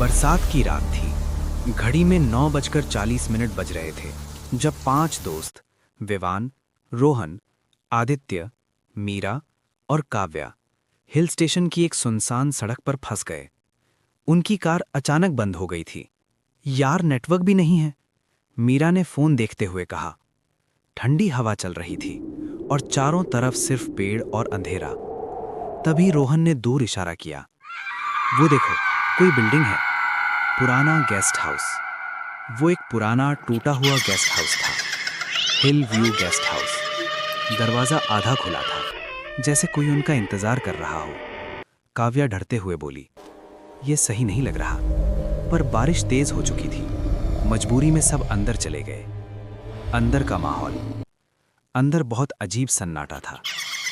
बरसात की रात थी। घड़ी में 9:40 बज रहे थे जब 5 दोस्त विवान, रोहन, आदित्य, मीरा और काव्या हिल स्टेशन की एक सुनसान सड़क पर फंस गए। उनकी कार अचानक बंद हो गई थी। यार, नेटवर्क भी नहीं है, मीरा ने फोन देखते हुए कहा। ठंडी हवा चल रही थी और चारों तरफ सिर्फ पेड़ और अंधेरा। तभी रोहन ने दूर इशारा किया। वो देखो, कोई बिल्डिंग है, पुराना गेस्ट हाउस। वो एक पुराना टूटा हुआ गेस्ट हाउस था, हिल व्यू गेस्ट हाउस। दरवाजा आधा खुला था, जैसे कोई उनका इंतजार कर रहा हो। काव्या डरते हुए बोली, ये सही नहीं लग रहा। पर बारिश तेज हो चुकी थी। मजबूरी में सब अंदर चले गए। अंदर का माहौल, अंदर बहुत अजीब सन्नाटा था।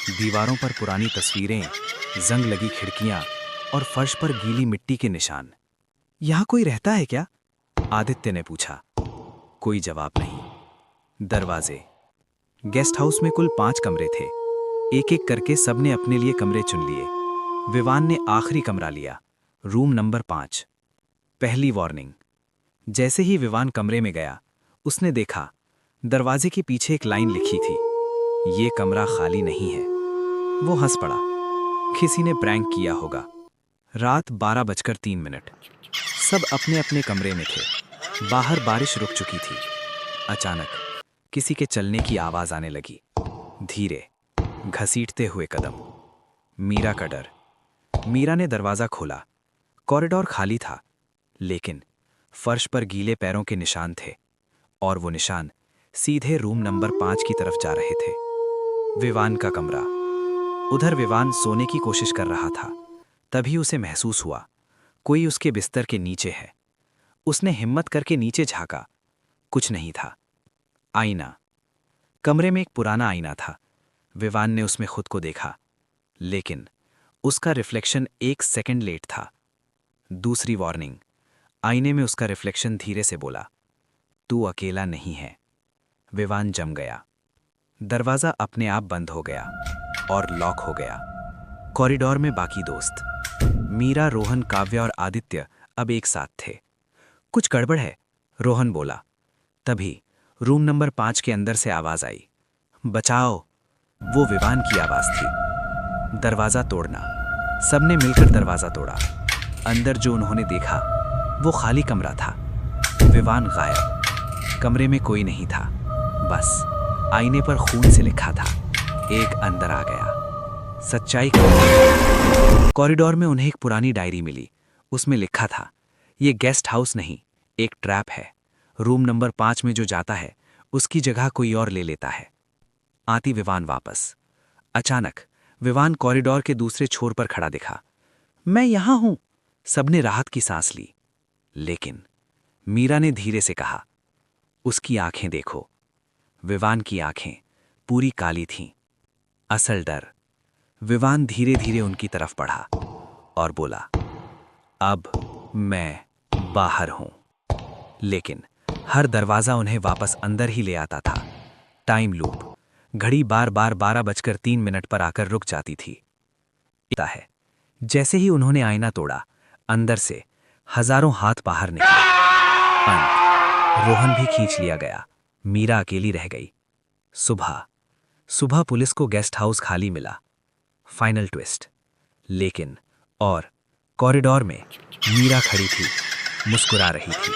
दीवारों पर पुरानी तस्वीरें, जंग लगी खिड़कियां और फर्श पर गीली मिट्टी के निशान। यहां कोई रहता है क्या? आदित्य ने पूछा। कोई जवाब नहीं। दरवाजे। गेस्ट हाउस में कुल 5 कमरे थे। एक एक करके सबने अपने लिए कमरे चुन लिए। विवान ने आखिरी कमरा लिया, रूम नंबर 5। पहली वार्निंग। जैसे ही विवान कमरे में गया, उसने देखा दरवाजे के पीछे एक लाइन लिखी थी, ये कमरा खाली नहीं है। वो हंस पड़ा। किसी ने प्रैंक किया होगा। रात 12:03। सब अपने अपने कमरे में थे। बाहर बारिश रुक चुकी थी। अचानक किसी के चलने की आवाज आने लगी। धीरे, घसीटते हुए कदम। मीरा का डर। मीरा ने दरवाजा खोला। कॉरिडोर खाली था, लेकिन फर्श पर गीले पैरों के निशान थे, और वो निशान सीधे रूम नंबर 5 की तरफ जा रहे थे। विवान का कमरा। उधर विवान सोने की कोशिश कर रहा था। तभी उसे महसूस हुआ कोई उसके बिस्तर के नीचे है। उसने हिम्मत करके नीचे झांका। कुछ नहीं था। आईना। कमरे में एक पुराना आईना था। विवान ने उसमें खुद को देखा, लेकिन उसका रिफ्लेक्शन 1 सेकंड लेट था। दूसरी वार्निंग। आईने में उसका रिफ्लेक्शन धीरे से बोला, तू अकेला नहीं है। विवान जम गया। दरवाजा अपने आप बंद हो गया और लॉक हो गया। कॉरिडोर में बाकी दोस्त मीरा, रोहन, काव्या और आदित्य अब एक साथ थे। कुछ गड़बड़ है, रोहन बोला। तभी रूम नंबर 5 के अंदर से आवाज आई, बचाओ। वो विवान की आवाज थी। दरवाजा तोड़ना। सबने मिलकर दरवाजा तोड़ा। अंदर जो उन्होंने देखा वो खाली कमरा था। विवान गायब। कमरे में कोई नहीं था। बस आईने पर खून से लिखा था, एक अंदर आ गया। सच्चाई का। कॉरिडोर में उन्हें एक पुरानी डायरी मिली। उसमें लिखा था, ये गेस्ट हाउस नहीं, एक ट्रैप है। रूम नंबर 5 में जो जाता है उसकी जगह कोई और ले लेता है। आती विवान वापस। अचानक विवान कॉरिडोर के दूसरे छोर पर खड़ा दिखा। मैं यहां हूं। सबने राहत की सांस ली। लेकिन मीरा ने धीरे से कहा, उसकी आंखें देखो। विवान की आंखें पूरी काली थीं। असल डर। विवान धीरे धीरे उनकी तरफ बढ़ा और बोला, अब मैं बाहर हूं। लेकिन हर दरवाजा उन्हें वापस अंदर ही ले आता था। Time loop. घड़ी बार बार 12:03 पर आकर रुक जाती थी। है जैसे ही उन्होंने आईना तोड़ा, अंदर से हजारों हाथ बाहर निकले। अंत। रोहन भी खींच लिया गया। मीरा अकेली रह गई। सुबह पुलिस को गेस्ट हाउस खाली मिला। Final twist. लेकिन और कॉरिडोर में मीरा खड़ी थी, मुस्कुरा रही थी।